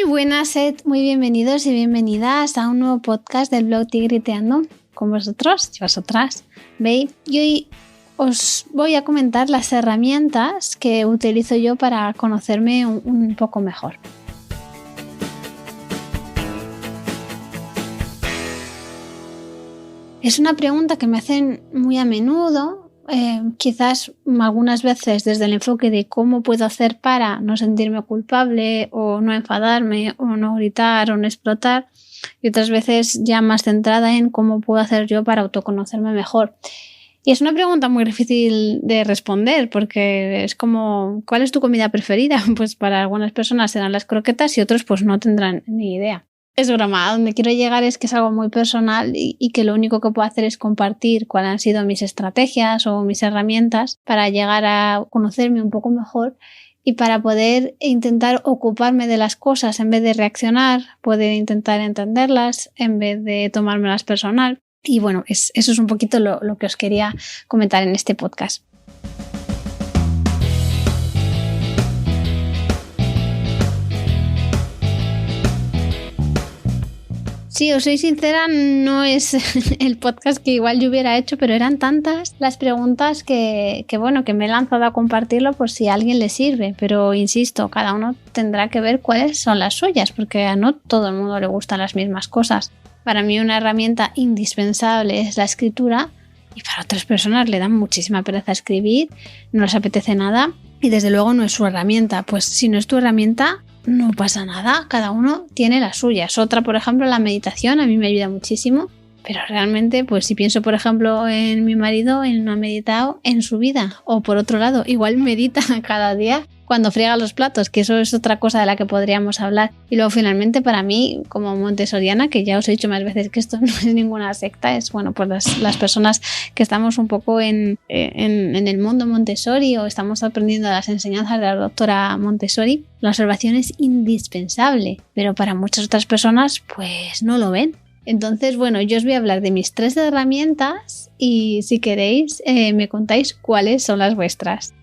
buenas, sed muy bienvenidos y bienvenidas a un nuevo podcast del blog Tigriteando con vosotros y vosotras. ¿Veis? Y hoy os voy a comentar las herramientas que utilizo yo para conocerme un poco mejor. Es una pregunta que me hacen muy a menudo. Quizás algunas veces desde el enfoque de cómo puedo hacer para no sentirme culpable o no enfadarme o no gritar o no explotar, y otras veces ya más centrada en cómo puedo hacer yo para autoconocerme mejor. Y es una pregunta muy difícil de responder porque es como, ¿cuál es tu comida preferida? Pues para algunas personas serán las croquetas y otros pues no tendrán ni idea. Es broma, a donde quiero llegar es que es algo muy personal y que lo único que puedo hacer es compartir cuáles han sido mis estrategias o mis herramientas para llegar a conocerme un poco mejor y para poder intentar ocuparme de las cosas en vez de reaccionar, poder intentar entenderlas en vez de tomármelas personal. Y bueno, eso es un poquito lo que os quería comentar en este podcast. Sí, os soy sincera, no es el podcast que igual yo hubiera hecho, pero eran tantas las preguntas que me he lanzado a compartirlo por si a alguien le sirve. Pero insisto, cada uno tendrá que ver cuáles son las suyas, porque a no todo el mundo le gustan las mismas cosas. Para mí una herramienta indispensable es la escritura y para otras personas le dan muchísima pereza escribir, no les apetece nada y desde luego no es su herramienta. Pues si no es tu herramienta, no pasa nada, cada uno tiene las suyas. Otra, por ejemplo, la meditación, a mí me ayuda muchísimo, pero realmente, pues si pienso, por ejemplo, en mi marido, él no ha meditado en su vida. O por otro lado, igual medita cada día cuando friega los platos, que eso es otra cosa de la que podríamos hablar. Y luego finalmente para mí, como montessoriana, que ya os he dicho más veces que esto no es ninguna secta, es bueno, pues las personas que estamos un poco en el mundo Montessori o estamos aprendiendo las enseñanzas de la doctora Montessori, la observación es indispensable, pero para muchas otras personas pues no lo ven. Entonces, bueno, yo os voy a hablar de mis 3 herramientas y si queréis me contáis cuáles son las vuestras.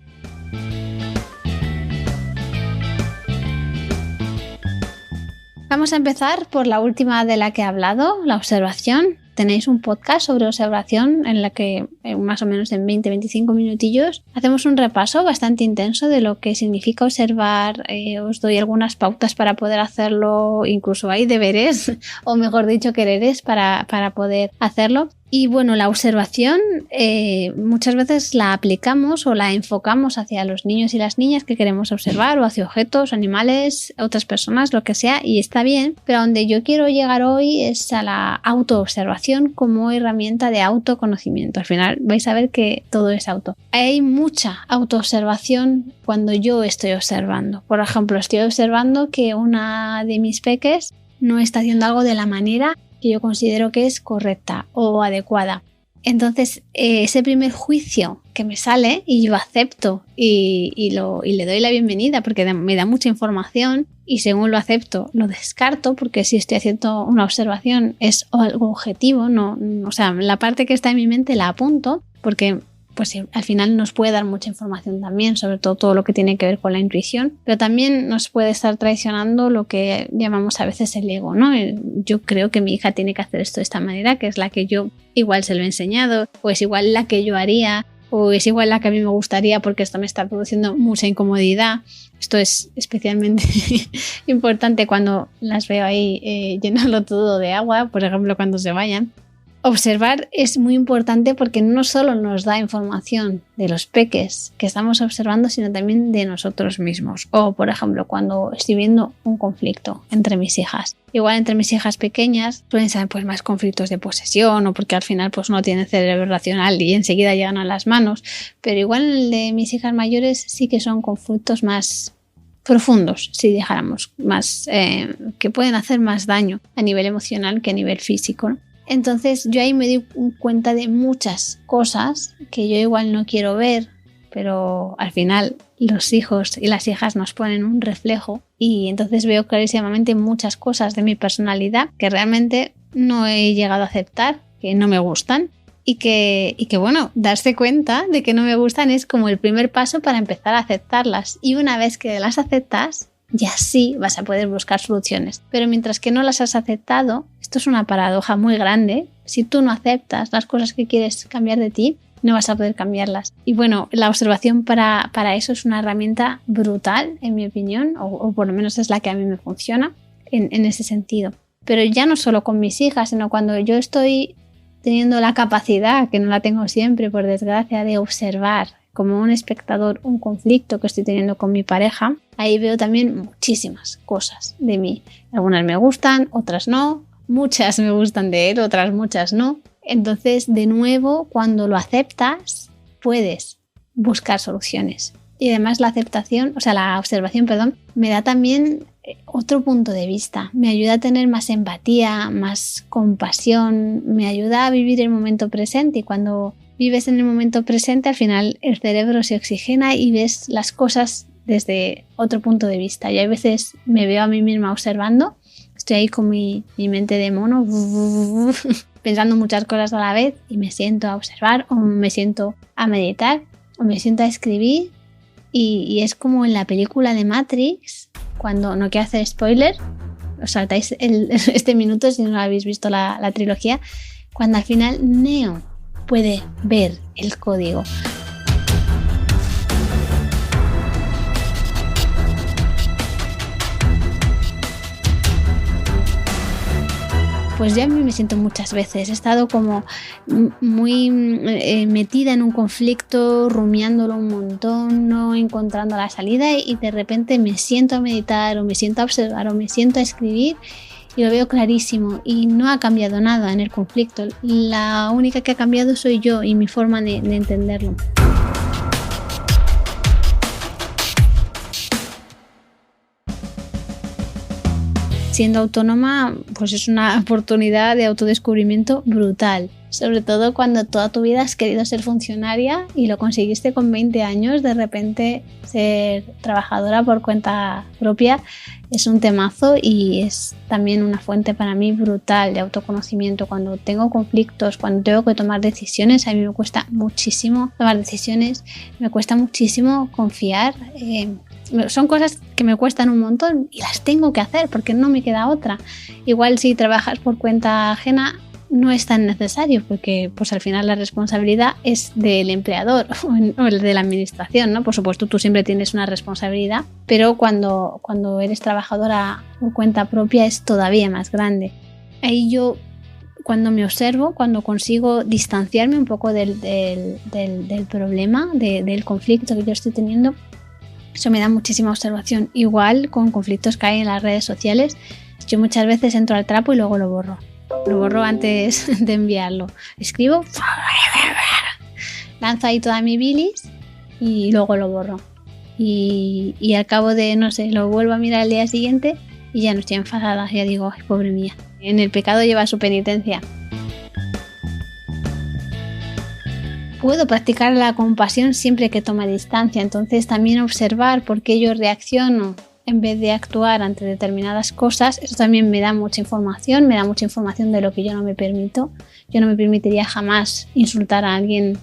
Vamos a empezar por la última de la que he hablado, la observación. Tenéis un podcast sobre observación en la que más o menos en 20-25 minutillos hacemos un repaso bastante intenso de lo que significa observar. Os doy algunas pautas para poder hacerlo, incluso hay deberes o mejor dicho quereres para poder hacerlo. Y bueno, la observación muchas veces la aplicamos o la enfocamos hacia los niños y las niñas que queremos observar o hacia objetos, animales, otras personas, lo que sea, y está bien, pero a donde yo quiero llegar hoy es a la autoobservación como herramienta de autoconocimiento. Al final vais a ver que todo es auto. Hay mucha autoobservación cuando yo estoy observando. Por ejemplo, estoy observando que una de mis peques no está haciendo algo de la manera que yo considero que es correcta o adecuada. Entonces, ese primer juicio que me sale y yo acepto y le doy la bienvenida porque me da mucha información y según lo acepto, lo descarto porque si estoy haciendo una observación es algo objetivo, o sea, la parte que está en mi mente la apunto porque pues sí, al final nos puede dar mucha información también, sobre todo lo que tiene que ver con la intuición, pero también nos puede estar traicionando lo que llamamos a veces el ego, ¿no? Yo creo que mi hija tiene que hacer esto de esta manera, que es la que yo igual se lo he enseñado, o es igual la que yo haría, o es igual la que a mí me gustaría porque esto me está produciendo mucha incomodidad. Esto es especialmente importante cuando las veo ahí llenarlo todo de agua, por ejemplo cuando se vayan. Observar es muy importante porque no solo nos da información de los peques que estamos observando, sino también de nosotros mismos. O, por ejemplo, cuando estoy viendo un conflicto entre mis hijas. Igual entre mis hijas pequeñas suelen ser pues, más conflictos de posesión o porque al final pues, no tienen cerebro racional y enseguida llegan a las manos. Pero igual el de mis hijas mayores sí que son conflictos más profundos, si dejáramos, más que pueden hacer más daño a nivel emocional que a nivel físico, ¿no? Entonces yo ahí me di cuenta de muchas cosas que yo igual no quiero ver, pero al final los hijos y las hijas nos ponen un reflejo y entonces veo clarísimamente muchas cosas de mi personalidad que realmente no he llegado a aceptar, que no me gustan y que bueno, darse cuenta de que no me gustan es como el primer paso para empezar a aceptarlas y una vez que las aceptas y así vas a poder buscar soluciones. Pero mientras que no las has aceptado, esto es una paradoja muy grande. Si tú no aceptas las cosas que quieres cambiar de ti, no vas a poder cambiarlas. Y bueno, la observación para eso es una herramienta brutal, en mi opinión, o por lo menos es la que a mí me funciona en ese sentido. Pero ya no solo con mis hijas, sino cuando yo estoy teniendo la capacidad, que no la tengo siempre por desgracia, de observar como un espectador un conflicto que estoy teniendo con mi pareja, ahí veo también muchísimas cosas de mí. Algunas me gustan, otras no, muchas me gustan de él, otras muchas no. Entonces, de nuevo, cuando lo aceptas, puedes buscar soluciones. Y además la observación, me da también otro punto de vista. Me ayuda a tener más empatía, más compasión, me ayuda a vivir el momento presente. Y cuando vives en el momento presente, al final el cerebro se oxigena y ves las cosas desde otro punto de vista. Y a veces me veo a mí misma observando, estoy ahí con mi mente de mono, pensando muchas cosas a la vez, y me siento a observar, o me siento a meditar, o me siento a escribir, y es como en la película de Matrix, cuando, no quiero hacer spoiler, os saltáis este minuto si no habéis visto la trilogía, cuando al final Neo puede ver el código. Pues yo a mí me siento muchas veces, he estado como muy metida en un conflicto, rumiándolo un montón, no encontrando la salida, y de repente me siento a meditar, o me siento a observar, o me siento a escribir, y lo veo clarísimo, y no ha cambiado nada en el conflicto. La única que ha cambiado soy yo y mi forma de entenderlo. Siendo autónoma, pues es una oportunidad de autodescubrimiento brutal. Sobre todo cuando toda tu vida has querido ser funcionaria y lo conseguiste con 20 años, de repente ser trabajadora por cuenta propia es un temazo, y es también una fuente para mí brutal de autoconocimiento. Cuando tengo conflictos, cuando tengo que tomar decisiones, a mí me cuesta muchísimo tomar decisiones, me cuesta muchísimo confiar. Son cosas que me cuestan un montón y las tengo que hacer porque no me queda otra. Igual si trabajas por cuenta ajena no es tan necesario, porque pues al final la responsabilidad es del empleador o de la administración, ¿no? Por supuesto, tú siempre tienes una responsabilidad, pero cuando eres trabajadora por cuenta propia es todavía más grande. Ahí yo, cuando me observo, cuando consigo distanciarme un poco del problema, del conflicto que yo estoy teniendo, eso me da muchísima observación. Igual con conflictos que hay en las redes sociales, yo muchas veces entro al trapo y luego lo borro. Lo borro antes de enviarlo. Escribo, lanzo ahí toda mi bilis y luego lo borro. Y al cabo de, no sé, lo vuelvo a mirar al día siguiente y ya no estoy enfadada. Ya digo, ay, pobre mía. En el pecado lleva su penitencia. Puedo practicar la compasión siempre que tome distancia. Entonces también observar por qué yo reacciono en vez de actuar ante determinadas cosas, eso también me da mucha información de lo que yo no me permito. Yo no me permitiría jamás insultar a alguien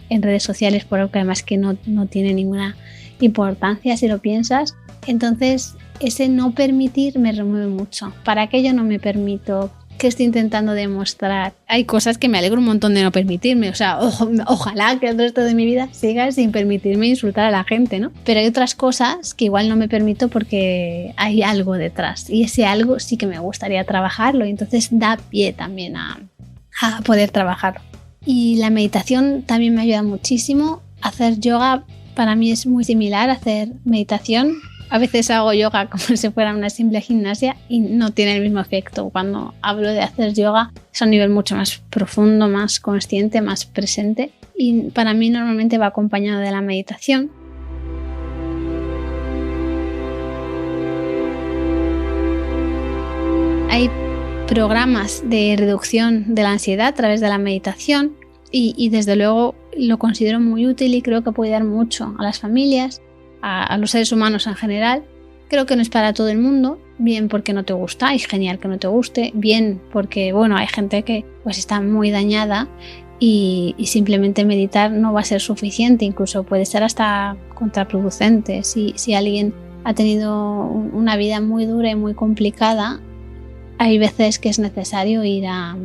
en redes sociales, por algo que además que no tiene ninguna importancia si lo piensas. Entonces ese no permitir me remueve mucho. ¿Para qué yo no me permito? ¿Qué estoy intentando demostrar? Hay cosas que me alegro un montón de no permitirme, o sea, ojalá que el resto de mi vida siga sin permitirme insultar a la gente, ¿no? Pero hay otras cosas que igual no me permito porque hay algo detrás, y ese algo sí que me gustaría trabajarlo, y entonces da pie también a poder trabajarlo. Y la meditación también me ayuda muchísimo. Hacer yoga para mí es muy similar a hacer meditación. A veces hago yoga como si fuera una simple gimnasia y no tiene el mismo efecto. Cuando hablo de hacer yoga es a un nivel mucho más profundo, más consciente, más presente, y para mí normalmente va acompañado de la meditación. Hay programas de reducción de la ansiedad a través de la meditación y desde luego lo considero muy útil y creo que puede dar mucho a las familias, a los seres humanos en general. Creo que no es para todo el mundo, bien porque no te gusta, y genial que no te guste, bien porque bueno, hay gente que pues está muy dañada y simplemente meditar no va a ser suficiente, incluso puede ser hasta contraproducente si alguien ha tenido una vida muy dura y muy complicada, hay veces que es necesario ir a...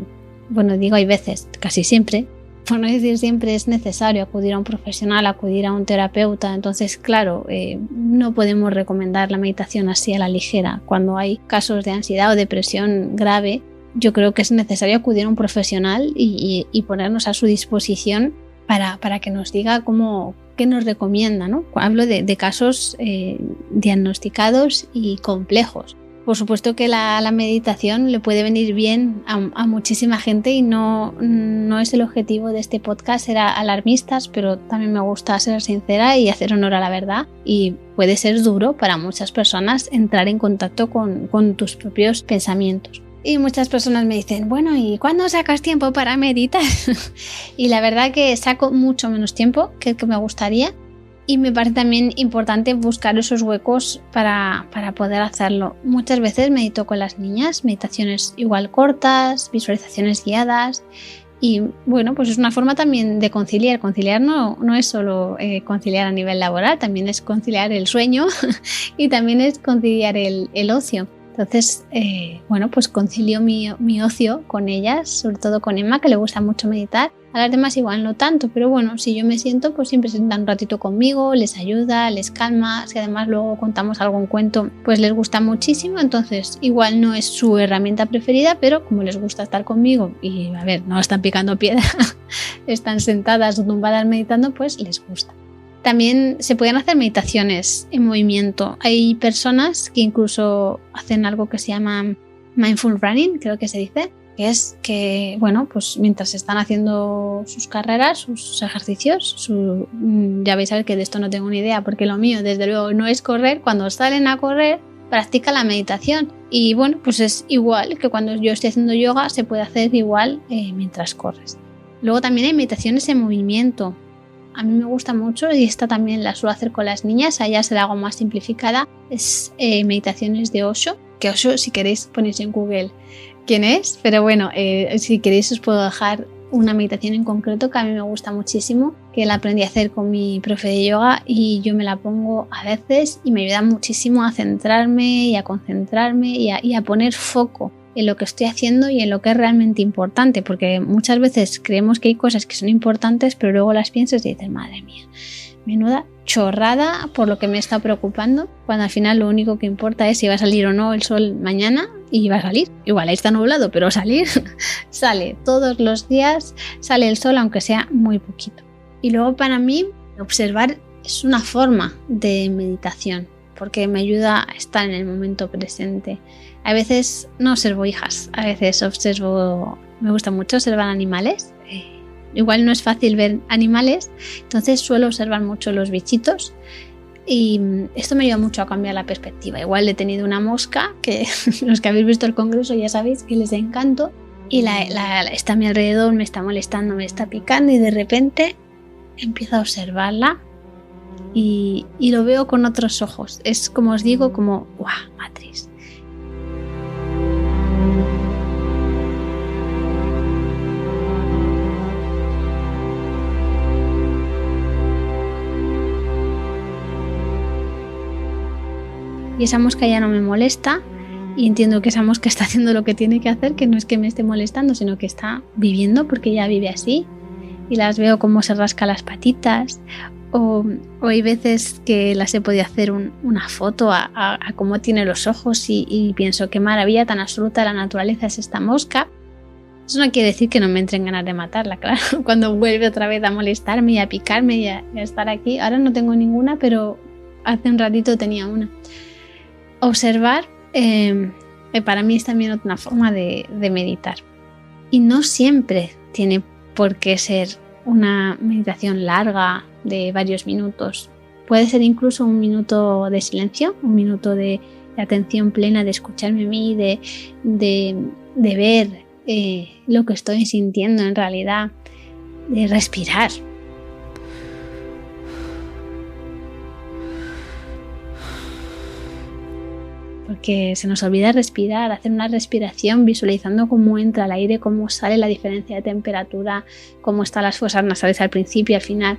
Bueno, digo hay veces, casi siempre, por no decir siempre, es necesario acudir a un profesional, acudir a un terapeuta. Entonces, claro, no podemos recomendar la meditación así a la ligera. Cuando hay casos de ansiedad o depresión grave, yo creo que es necesario acudir a un profesional y ponernos a su disposición para que nos diga qué nos recomienda, ¿no? Hablo de casos diagnosticados y complejos. Por supuesto que la meditación le puede venir bien a muchísima gente y no es el objetivo de este podcast ser alarmistas, pero también me gusta ser sincera y hacer honor a la verdad. Y puede ser duro para muchas personas entrar en contacto con tus propios pensamientos. Y muchas personas me dicen, bueno, ¿y cuándo sacas tiempo para meditar? Y la verdad que saco mucho menos tiempo que el que me gustaría. Y me parece también importante buscar esos huecos para poder hacerlo. Muchas veces medito con las niñas, meditaciones igual cortas, visualizaciones guiadas. Y bueno, pues es una forma también de conciliar. Conciliar no es solo conciliar a nivel laboral, también es conciliar el sueño y también es conciliar el ocio. Entonces, bueno, pues concilio mi ocio con ellas, sobre todo con Emma, que le gusta mucho meditar. A las demás igual no tanto, pero bueno, si yo me siento, pues siempre se sientan un ratito conmigo, les ayuda, les calma. Si además luego contamos algún cuento, pues les gusta muchísimo. Entonces, igual no es su herramienta preferida, pero como les gusta estar conmigo y, a ver, no están picando piedra, están sentadas o tumbadas meditando, pues les gusta. También se pueden hacer meditaciones en movimiento. Hay personas que incluso hacen algo que se llama mindful running, creo que se dice, que es que, bueno, pues mientras están haciendo sus carreras, sus ejercicios, ya vais a ver que de esto no tengo ni idea, porque lo mío, desde luego, no es correr. Cuando salen a correr, practican la meditación. Y bueno, pues es igual que cuando yo estoy haciendo yoga, se puede hacer igual mientras corres. Luego también hay meditaciones en movimiento. A mí me gusta mucho y esta también la suelo hacer con las niñas, a ellas se la hago más simplificada, es meditaciones de Osho, que Osho, si queréis ponéis en Google quién es, pero bueno, si queréis os puedo dejar una meditación en concreto que a mí me gusta muchísimo, que la aprendí a hacer con mi profe de yoga y yo me la pongo a veces y me ayuda muchísimo a centrarme y a concentrarme y a poner foco en lo que estoy haciendo y en lo que es realmente importante, porque muchas veces creemos que hay cosas que son importantes, pero luego las piensas y dices, madre mía, menuda chorrada por lo que me está preocupando, cuando al final lo único que importa es si va a salir o no el sol mañana, y va a salir. Igual ahí está nublado, pero salir sale todos los días, sale el sol aunque sea muy poquito. Y luego para mí observar es una forma de meditación, porque me ayuda a estar en el momento presente. A veces no observo hijas, a veces me gusta mucho observar animales. Igual no es fácil ver animales, entonces suelo observar mucho los bichitos y esto me ayuda mucho a cambiar la perspectiva. Igual he tenido una mosca, que los que habéis visto el congreso ya sabéis que les encanto, y está a mi alrededor, me está molestando, me está picando y de repente empiezo a observarla y lo veo con otros ojos. Es como os digo, como ¡guau! Matrix. Y esa mosca ya no me molesta y entiendo que esa mosca está haciendo lo que tiene que hacer, que no es que me esté molestando, sino que está viviendo porque ya vive así. Y las veo cómo se rasca las patitas o hay veces que las he podido hacer una foto a cómo tiene los ojos y pienso qué maravilla tan absoluta de la naturaleza es esta mosca. Eso no quiere decir que no me entren ganas de matarla, claro. Cuando vuelve otra vez a molestarme y a picarme y a estar aquí. Ahora no tengo ninguna, pero hace un ratito tenía una. Observar para mí es también una forma de meditar. Y no siempre tiene por qué ser una meditación larga de varios minutos. Puede ser incluso un minuto de silencio, un minuto de atención plena, de escucharme a mí, de ver lo que estoy sintiendo en realidad, de respirar. Porque se nos olvida respirar, hacer una respiración visualizando cómo entra el aire, cómo sale, la diferencia de temperatura, cómo están las fosas nasales al principio y al final.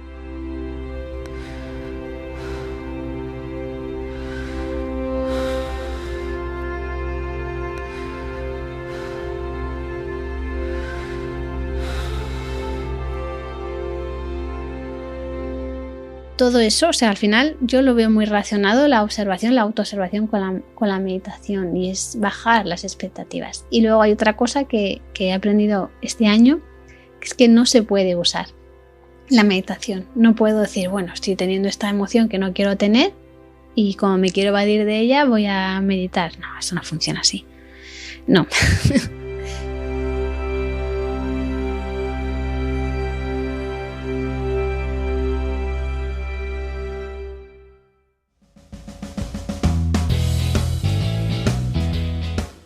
todo eso, o sea, al final yo lo veo muy relacionado, la observación, la autoobservación con la meditación, y es bajar las expectativas. Y luego hay otra cosa que he aprendido este año, que es que no se puede usar la meditación. No puedo decir, bueno, estoy teniendo esta emoción que no quiero tener y como me quiero evadir de ella voy a meditar. No, eso no funciona así. No.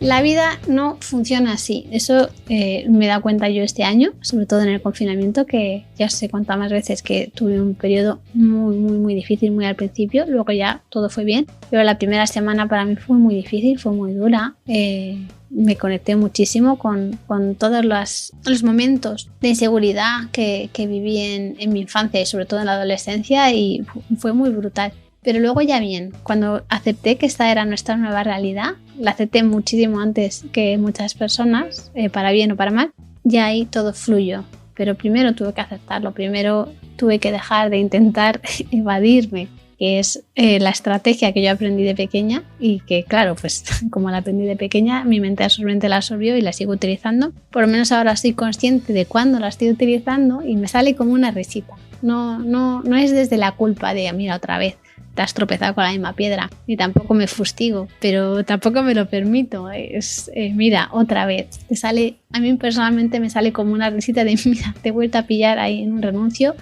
La vida no funciona así. Eso me he dado cuenta yo este año, sobre todo en el confinamiento, que ya sé cuántas más veces que tuve un periodo muy difícil, muy al principio. Luego ya todo fue bien, pero la primera semana para mí fue muy difícil, fue muy dura. Me conecté muchísimo con todos los momentos de inseguridad que viví en mi infancia y sobre todo en la adolescencia, y fue muy brutal. Pero luego ya bien, cuando acepté que esta era nuestra nueva realidad, la acepté muchísimo antes que muchas personas, para bien o para mal, ya ahí todo fluyó. Pero primero tuve que aceptarlo, primero tuve que dejar de intentar evadirme, que es la estrategia que yo aprendí de pequeña y que, claro, pues como la aprendí de pequeña, mi mente absorbente la absorbió y la sigo utilizando. Por lo menos ahora soy consciente de cuándo la estoy utilizando y me sale como una risita. No es desde la culpa de, mira, otra vez te has tropezado con la misma piedra, ni tampoco me fustigo, pero tampoco me lo permito. Mira, otra vez, te sale, a mí personalmente me sale como una risita de, mira, te he vuelto a pillar ahí en un renuncio,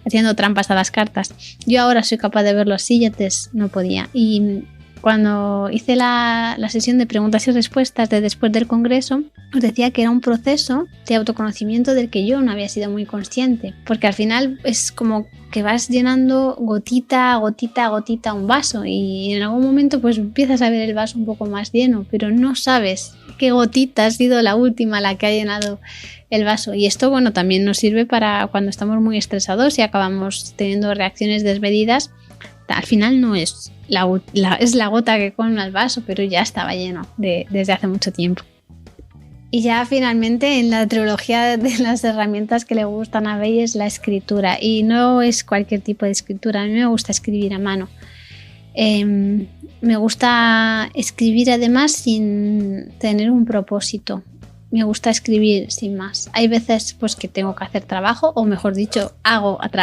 haciendo trampas a las cartas. Yo ahora soy capaz de verlo así, y antes no podía. Y cuando hice la sesión de preguntas y respuestas de después del congreso, os decía que era un proceso de autoconocimiento del que yo no había sido muy consciente, porque al final es como que vas llenando gotita a gotita un vaso, y en algún momento pues empiezas a ver el vaso un poco más lleno, pero no sabes qué gotita ha sido la última la que ha llenado el vaso. Y esto, bueno, también nos sirve para cuando estamos muy estresados y acabamos teniendo reacciones desmedidas. Al final no es es la gota que colma el vaso, pero ya estaba lleno desde hace mucho tiempo. Y ya finalmente en la trilogía de las herramientas que le gustan a Bey es la escritura, y no es cualquier tipo de escritura. A mí me gusta escribir a mano. Me gusta escribir además sin tener un propósito. Me gusta escribir sin más. Hay veces pues que tengo que hacer trabajo, o mejor dicho,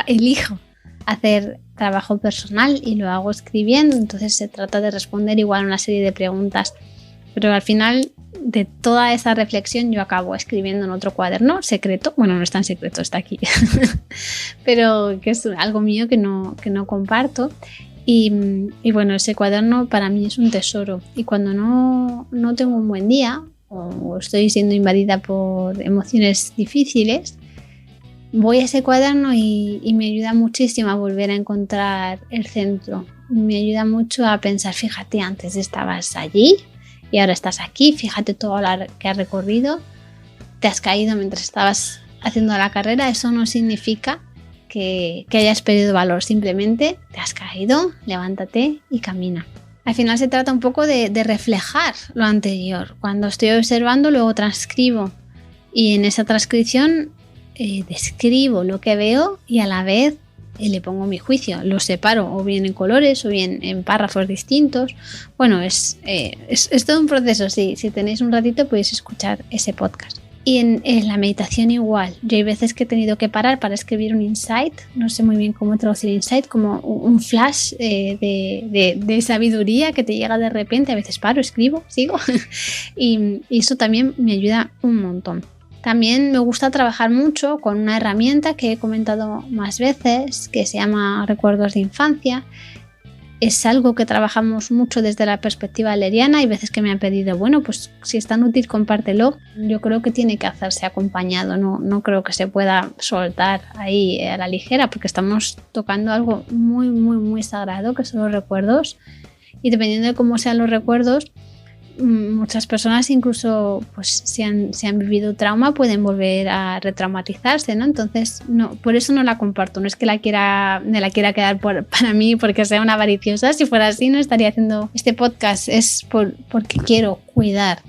elijo hacer trabajo personal y lo hago escribiendo. Entonces se trata de responder igual una serie de preguntas, pero al final de toda esa reflexión yo acabo escribiendo en otro cuaderno secreto. Bueno, no es tan secreto, está aquí pero que es algo mío que no comparto. Y bueno, ese cuaderno para mí es un tesoro, y cuando no tengo un buen día o estoy siendo invadida por emociones difíciles, voy a ese cuaderno y me ayuda muchísimo a volver a encontrar el centro. Me ayuda mucho a pensar, fíjate, antes estabas allí y ahora estás aquí, fíjate todo lo que has recorrido, te has caído mientras estabas haciendo la carrera. Eso no significa que hayas perdido valor, simplemente te has caído, levántate y camina. Al final se trata un poco de reflejar lo anterior. Cuando estoy observando, luego transcribo, y en esa transcripción describo lo que veo y a la vez le pongo mi juicio. Lo separo o bien en colores o bien en párrafos distintos. Bueno, es todo un proceso. Si tenéis un ratito podéis escuchar ese podcast. Y en la meditación igual. Yo hay veces que he tenido que parar para escribir un insight. No sé muy bien cómo traducir insight, como un flash de sabiduría que te llega de repente. A veces paro, escribo, sigo. y eso también me ayuda un montón. También me gusta trabajar mucho con una herramienta que he comentado más veces, que se llama Recuerdos de Infancia. Es algo que trabajamos mucho desde la perspectiva adleriana. Hay veces que me han pedido, bueno, pues si es tan útil, compártelo. Yo creo que tiene que hacerse acompañado, no creo que se pueda soltar ahí a la ligera, porque estamos tocando algo muy sagrado, que son los recuerdos. Y dependiendo de cómo sean los recuerdos, muchas personas incluso pues si han vivido trauma pueden volver a retraumatizarse, ¿no? Entonces por eso no la comparto. No es que me la quiera quedar para mí porque sea una avariciosa. Si fuera así no estaría haciendo este podcast. Es porque quiero cuidar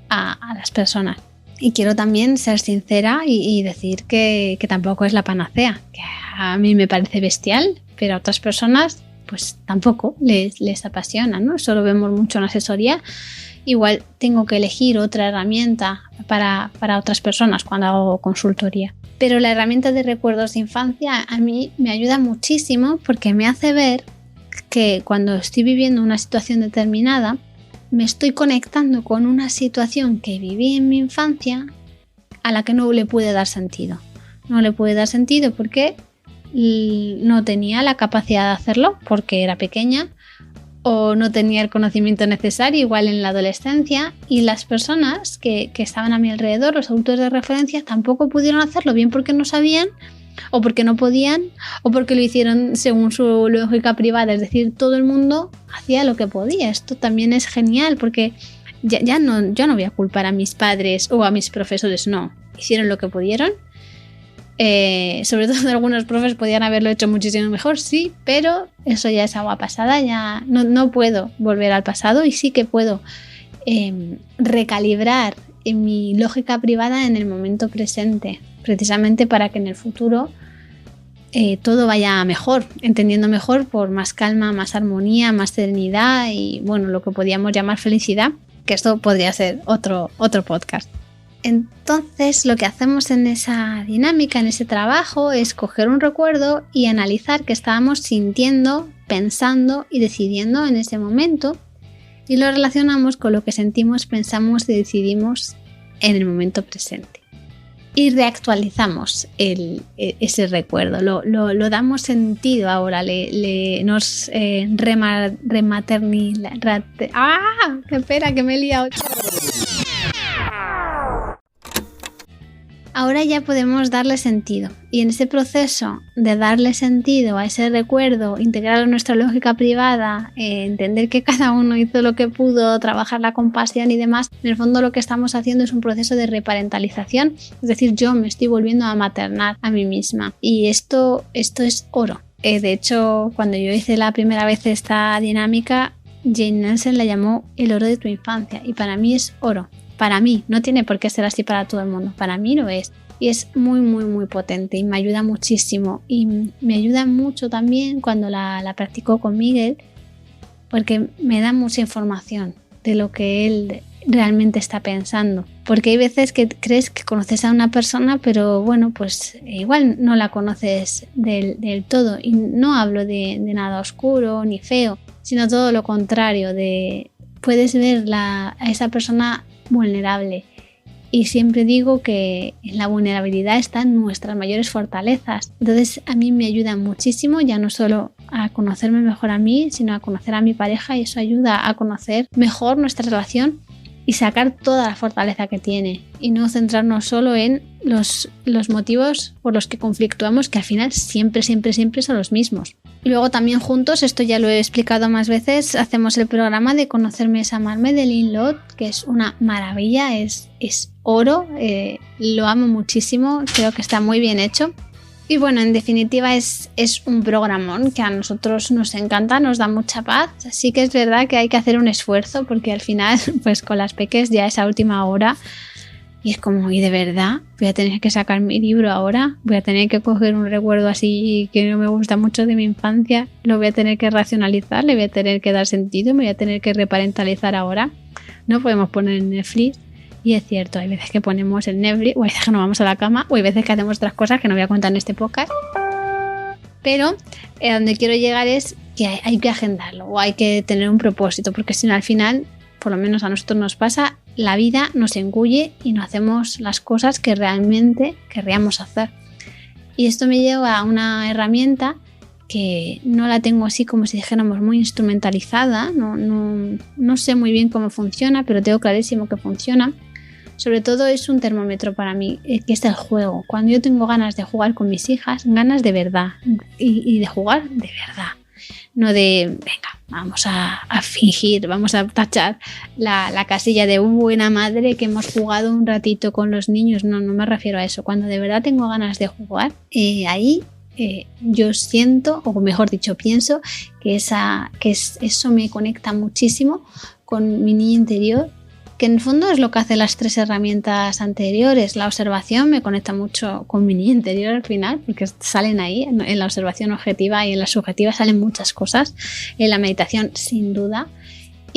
a las personas, y quiero también ser sincera y decir que tampoco es la panacea, que a mí me parece bestial, pero a otras personas pues tampoco les apasiona, ¿no? Eso lo vemos mucho en asesoría. Igual tengo que elegir otra herramienta para otras personas cuando hago consultoría. Pero la herramienta de recuerdos de infancia a mí me ayuda muchísimo porque me hace ver que cuando estoy viviendo una situación determinada, me estoy conectando con una situación que viví en mi infancia a la que no le pude dar sentido. No le pude dar sentido porque no tenía la capacidad de hacerlo porque era pequeña o no tenía el conocimiento necesario, igual en la adolescencia, y las personas que estaban a mi alrededor, los adultos de referencia, tampoco pudieron hacerlo, bien porque no sabían, o porque no podían, o porque lo hicieron según su lógica privada, es decir, todo el mundo hacía lo que podía. Esto también es genial porque yo no voy a culpar a mis padres o a mis profesores, no, hicieron lo que pudieron. Sobre todo algunos profes podían haberlo hecho muchísimo mejor, sí, pero eso ya es agua pasada, ya no puedo volver al pasado y sí que puedo recalibrar en mi lógica privada en el momento presente, precisamente para que en el futuro todo vaya mejor, entendiendo mejor por más calma, más armonía, más serenidad y bueno, lo que podríamos llamar felicidad, que esto podría ser otro podcast. Entonces lo que hacemos en esa dinámica, en ese trabajo, es coger un recuerdo y analizar qué estábamos sintiendo, pensando y decidiendo en ese momento y lo relacionamos con lo que sentimos, pensamos y decidimos en el momento presente. Y reactualizamos ese recuerdo, lo damos sentido ahora, nos ¡Qué pena que me he liado! Ahora ya podemos darle sentido y en ese proceso de darle sentido a ese recuerdo, integrarlo en nuestra lógica privada, entender que cada uno hizo lo que pudo, trabajar la compasión y demás, en el fondo lo que estamos haciendo es un proceso de reparentalización, es decir, yo me estoy volviendo a maternar a mí misma y esto es oro. De hecho, cuando yo hice la primera vez esta dinámica, Jane Nelson la llamó el oro de tu infancia y para mí es oro. Para mí, no tiene por qué ser así para todo el mundo, para mí lo es y es muy muy muy potente y me ayuda muchísimo y me ayuda mucho también cuando la practico con Miguel porque me da mucha información de lo que él realmente está pensando, porque hay veces que crees que conoces a una persona pero bueno, pues igual no la conoces del todo y no hablo de nada oscuro ni feo, sino todo lo contrario, puedes ver a esa persona vulnerable y siempre digo que en la vulnerabilidad están nuestras mayores fortalezas, entonces a mí me ayuda muchísimo ya no solo a conocerme mejor a mí sino a conocer a mi pareja y eso ayuda a conocer mejor nuestra relación y sacar toda la fortaleza que tiene y no centrarnos solo en los motivos por los que conflictuamos que al final siempre son los mismos. Y luego también juntos, esto ya lo he explicado más veces, hacemos el programa de Conocerme es Amarme de Lynn Lott, que es una maravilla, es oro, lo amo muchísimo, creo que está muy bien hecho. Y bueno, en definitiva es un programón que a nosotros nos encanta, nos da mucha paz. Sí que es verdad que hay que hacer un esfuerzo porque al final, pues con las peques ya es a última hora y es como, ¿y de verdad? Voy a tener que sacar mi libro ahora, voy a tener que coger un recuerdo así que no me gusta mucho de mi infancia, lo voy a tener que racionalizar, le voy a tener que dar sentido, me voy a tener que reparentalizar ahora. No podemos poner en Netflix. Y es cierto, hay veces que ponemos el Netflix, o hay veces que nos vamos a la cama, o hay veces que hacemos otras cosas que no voy a contar en este podcast. Pero a donde quiero llegar es que hay que agendarlo, o hay que tener un propósito, porque si no al final, por lo menos a nosotros nos pasa, la vida nos engulle y no hacemos las cosas que realmente querríamos hacer. Y esto me lleva a una herramienta que no la tengo así como si dijéramos muy instrumentalizada, no sé muy bien cómo funciona, pero tengo clarísimo que funciona. Sobre todo es un termómetro para mí, que es el juego. Cuando yo tengo ganas de jugar con mis hijas, ganas de verdad y de jugar de verdad. No de, venga, vamos a fingir, vamos a tachar la casilla de buena madre que hemos jugado un ratito con los niños. No me refiero a eso. Cuando de verdad tengo ganas de jugar, ahí yo siento, o mejor dicho, pienso que eso me conecta muchísimo con mi niño interior que en el fondo es lo que hacen las 3 herramientas anteriores. La observación me conecta mucho con mi niño interior al final, porque salen ahí, en la observación objetiva y en la subjetiva salen muchas cosas. En la meditación, sin duda.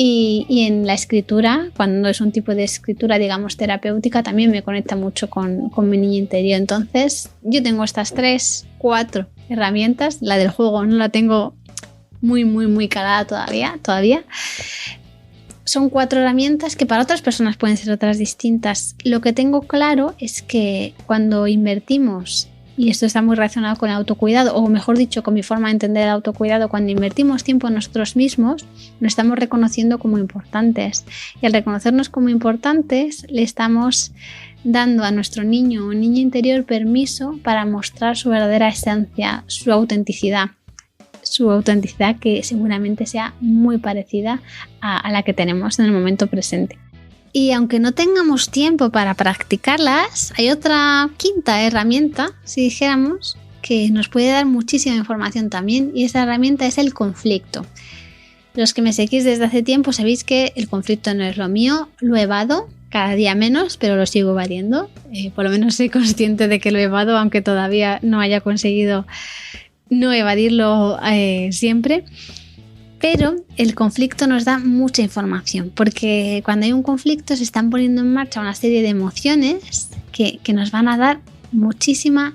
Y en la escritura, cuando es un tipo de escritura, digamos, terapéutica, también me conecta mucho con mi niño interior. Entonces, yo tengo estas 3, 4 herramientas. La del juego no la tengo muy calada todavía. Son 4 herramientas que para otras personas pueden ser otras distintas. Lo que tengo claro es que cuando invertimos, y esto está muy relacionado con el autocuidado, o mejor dicho, con mi forma de entender el autocuidado, cuando invertimos tiempo en nosotros mismos, nos estamos reconociendo como importantes. Y al reconocernos como importantes, le estamos dando a nuestro niño o niña interior permiso para mostrar su verdadera esencia, su autenticidad que seguramente sea muy parecida a la que tenemos en el momento presente. Y aunque no tengamos tiempo para practicarlas, hay otra 5ª herramienta, si dijéramos, que nos puede dar muchísima información también, y esa herramienta es el conflicto. Los que me seguís desde hace tiempo sabéis que el conflicto no es lo mío, lo evado cada día menos, pero lo sigo evadiendo. Por lo menos soy consciente de que lo evado, aunque todavía no haya conseguido no evadirlo siempre. Pero el conflicto nos da mucha información, porque cuando hay un conflicto se están poniendo en marcha una serie de emociones que nos van a dar muchísima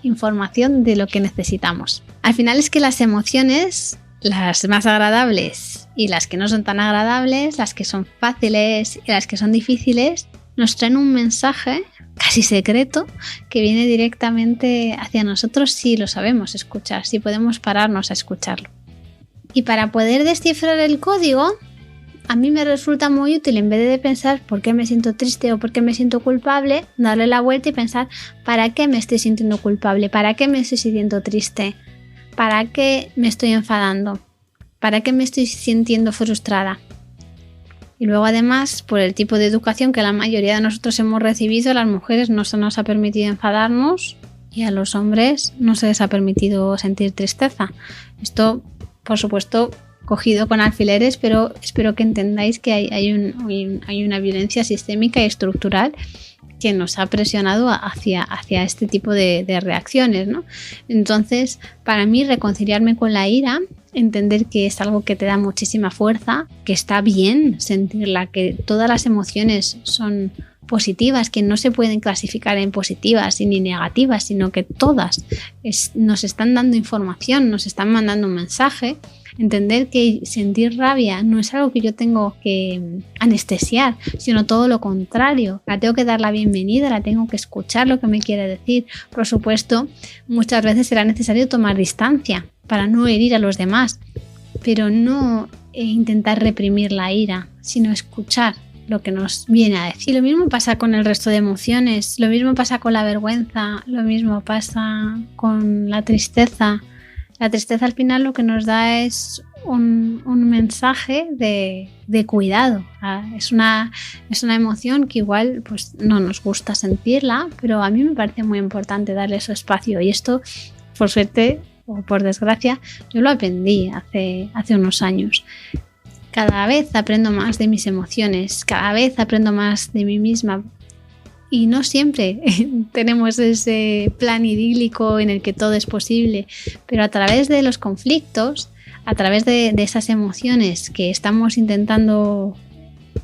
información de lo que necesitamos. Al final es que las emociones, las más agradables y las que no son tan agradables, las que son fáciles y las que son difíciles, nos traen un mensaje casi secreto que viene directamente hacia nosotros si lo sabemos escuchar, si podemos pararnos a escucharlo. Y para poder descifrar el código, a mí me resulta muy útil, en vez de pensar por qué me siento triste o por qué me siento culpable, darle la vuelta y pensar ¿para qué me estoy sintiendo culpable? ¿Para qué me estoy sintiendo triste? ¿Para qué me estoy enfadando? ¿Para qué me estoy sintiendo frustrada? Y luego además, por el tipo de educación que la mayoría de nosotros hemos recibido, a las mujeres no se nos ha permitido enfadarnos y a los hombres no se les ha permitido sentir tristeza. Esto, por supuesto, cogido con alfileres, pero espero que entendáis que hay una violencia sistémica y estructural que nos ha presionado hacia este tipo de reacciones, ¿no? Entonces, para mí, reconciliarme con la ira, entender que es algo que te da muchísima fuerza, que está bien sentirla, que todas las emociones son positivas, que no se pueden clasificar en positivas ni negativas, sino que todas nos están dando información, nos están mandando un mensaje. Entender que sentir rabia no es algo que yo tengo que anestesiar, sino todo lo contrario. La tengo que dar la bienvenida, la tengo que escuchar lo que me quiere decir. Por supuesto, muchas veces será necesario tomar distancia para no herir a los demás, pero no intentar reprimir la ira, sino escuchar lo que nos viene a decir. Lo mismo pasa con el resto de emociones, lo mismo pasa con la vergüenza, lo mismo pasa con la tristeza. La tristeza al final lo que nos da es un mensaje de cuidado. Es una emoción que igual pues, no nos gusta sentirla, pero a mí me parece muy importante darle su espacio. Y esto, por suerte o por desgracia, yo lo aprendí hace unos años. Cada vez aprendo más de mis emociones, cada vez aprendo más de mí misma. Y no siempre tenemos ese plan idílico en el que todo es posible, pero a través de los conflictos, a través de esas emociones que estamos intentando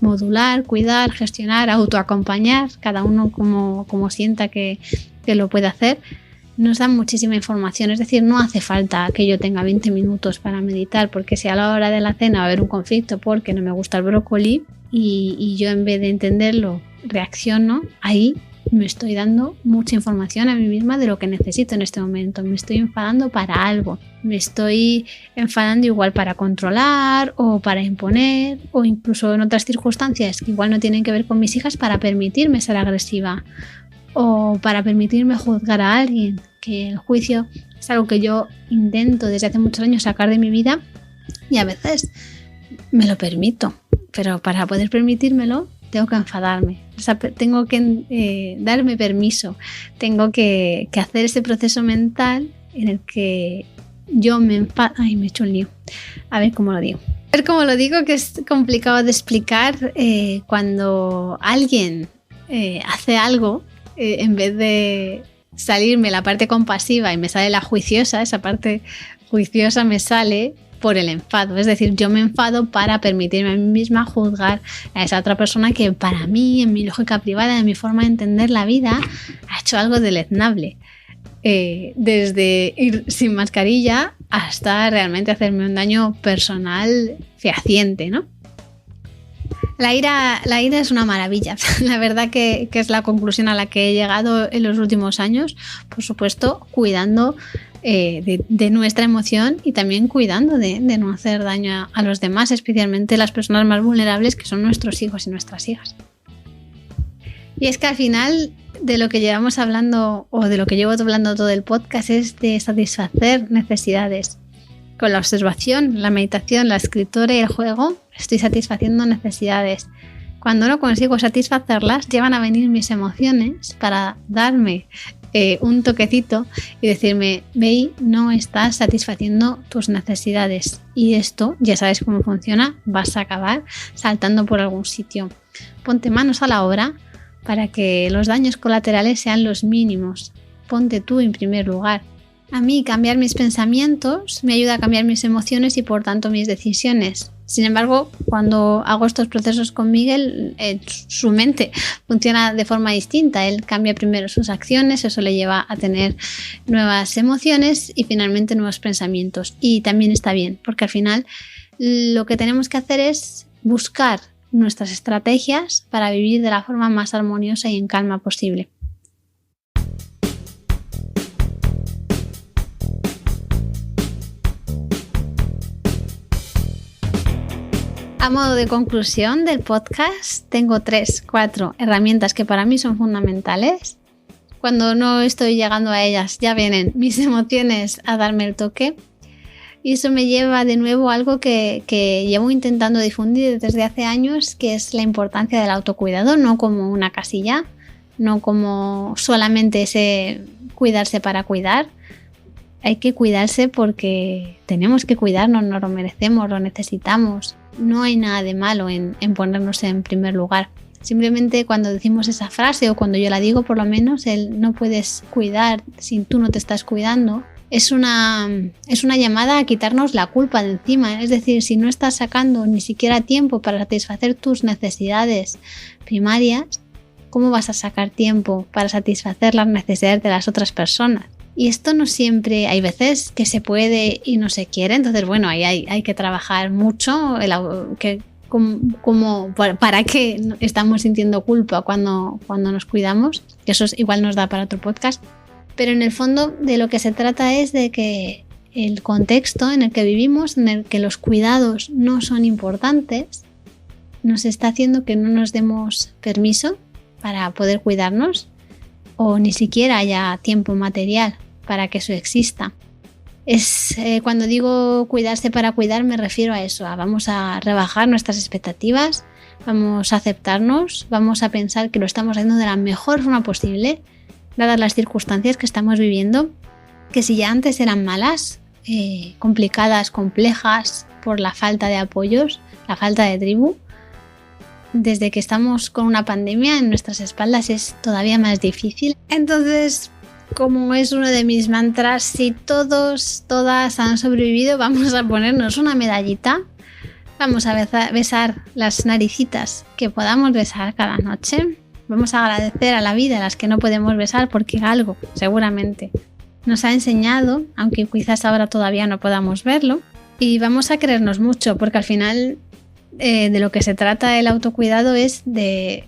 modular, cuidar, gestionar, autoacompañar, cada uno como sienta que lo puede hacer, nos dan muchísima información. Es decir, no hace falta que yo tenga 20 minutos para meditar, porque si a la hora de la cena va a haber un conflicto porque no me gusta el brócoli y yo en vez de entenderlo reacciono, ahí me estoy dando mucha información a mí misma de lo que necesito en este momento. Me estoy enfadando para algo, me estoy enfadando igual para controlar o para imponer, o incluso en otras circunstancias que igual no tienen que ver con mis hijas, para permitirme ser agresiva o para permitirme juzgar a alguien, que el juicio es algo que yo intento desde hace muchos años sacar de mi vida y a veces me lo permito, pero para poder permitírmelo tengo que enfadarme, o sea, tengo que darme permiso, tengo que hacer ese proceso mental en el que yo me enfado. Ay, me he hecho un lío. A ver cómo lo digo. ver cómo lo digo, que es complicado de explicar. Cuando alguien hace algo, en vez de salirme la parte compasiva y me sale la juiciosa, esa parte juiciosa me sale por el enfado. Es decir, yo me enfado para permitirme a mí misma juzgar a esa otra persona que para mí, en mi lógica privada, en mi forma de entender la vida, ha hecho algo deleznable. Desde ir sin mascarilla hasta realmente hacerme un daño personal fehaciente, ¿no? La ira es una maravilla. La verdad que es la conclusión a la que he llegado en los últimos años. Por supuesto, cuidando de nuestra emoción y también cuidando de no hacer daño a los demás, especialmente las personas más vulnerables, que son nuestros hijos y nuestras hijas. Y es que al final de lo que llevamos hablando, o de lo que llevo hablando todo el podcast, es de satisfacer necesidades. Con la observación, la meditación, la escritura y el juego, estoy satisfaciendo necesidades. Cuando no consigo satisfacerlas, llevan a venir mis emociones para darme un toquecito y decirme: Bey, no estás satisfaciendo tus necesidades. Y esto, ya sabes cómo funciona, vas a acabar saltando por algún sitio. Ponte manos a la obra para que los daños colaterales sean los mínimos. Ponte tú en primer lugar. A mí cambiar mis pensamientos me ayuda a cambiar mis emociones y por tanto mis decisiones. Sin embargo, cuando hago estos procesos con Miguel, su mente funciona de forma distinta. Él cambia primero sus acciones, eso le lleva a tener nuevas emociones y finalmente nuevos pensamientos. Y también está bien, porque al final lo que tenemos que hacer es buscar nuestras estrategias para vivir de la forma más armoniosa y en calma posible. A modo de conclusión del podcast, tengo 4 herramientas que para mí son fundamentales. Cuando no estoy llegando a ellas, ya vienen mis emociones a darme el toque. Y eso me lleva de nuevo a algo que llevo intentando difundir desde hace años, que es la importancia del autocuidado, no como una casilla, no como solamente ese cuidarse para cuidar. Hay que cuidarse porque tenemos que cuidarnos, nos lo merecemos, lo necesitamos. No hay nada de malo en ponernos en primer lugar. Simplemente cuando decimos esa frase, o cuando yo la digo por lo menos, el no puedes cuidar si tú no te estás cuidando, es una llamada a quitarnos la culpa de encima. Es decir, si no estás sacando ni siquiera tiempo para satisfacer tus necesidades primarias, ¿cómo vas a sacar tiempo para satisfacer las necesidades de las otras personas? Y esto no siempre, hay veces que se puede y no se quiere, entonces bueno, ahí hay que trabajar mucho, para qué estamos sintiendo culpa cuando nos cuidamos, que eso igual nos da para otro podcast. Pero en el fondo de lo que se trata es de que el contexto en el que vivimos, en el que los cuidados no son importantes, nos está haciendo que no nos demos permiso para poder cuidarnos, o ni siquiera haya tiempo material para que eso exista. Cuando digo cuidarse para cuidar, me refiero a eso, vamos a rebajar nuestras expectativas, vamos a aceptarnos, vamos a pensar que lo estamos haciendo de la mejor forma posible, dadas las circunstancias que estamos viviendo, que si ya antes eran malas, complicadas, complejas, por la falta de apoyos, la falta de tribu, desde que estamos con una pandemia en nuestras espaldas es todavía más difícil. Entonces, como es uno de mis mantras, si todas han sobrevivido, vamos a ponernos una medallita, vamos a besar las naricitas que podamos besar cada noche, vamos a agradecer a la vida a las que no podemos besar porque algo seguramente nos ha enseñado, aunque quizás ahora todavía no podamos verlo, y vamos a querernos mucho porque al final de lo que se trata el autocuidado es de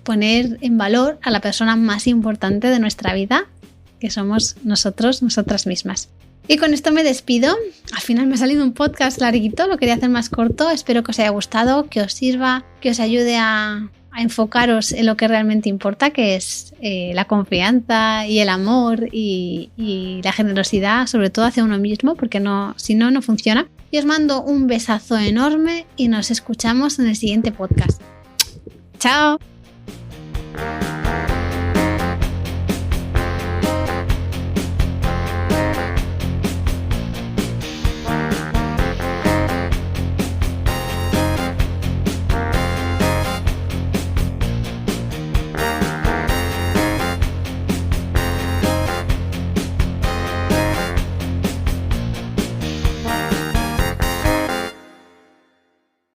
poner en valor a la persona más importante de nuestra vida, que somos nosotras mismas. Y con esto me despido. Al final me ha salido un podcast larguito, lo quería hacer más corto. Espero que os haya gustado, que os sirva, que os ayude a enfocaros en lo que realmente importa, que es la confianza y el amor y la generosidad, sobre todo hacia uno mismo, porque si no funciona. Y os mando un besazo enorme y nos escuchamos en el siguiente podcast. ¡Chao!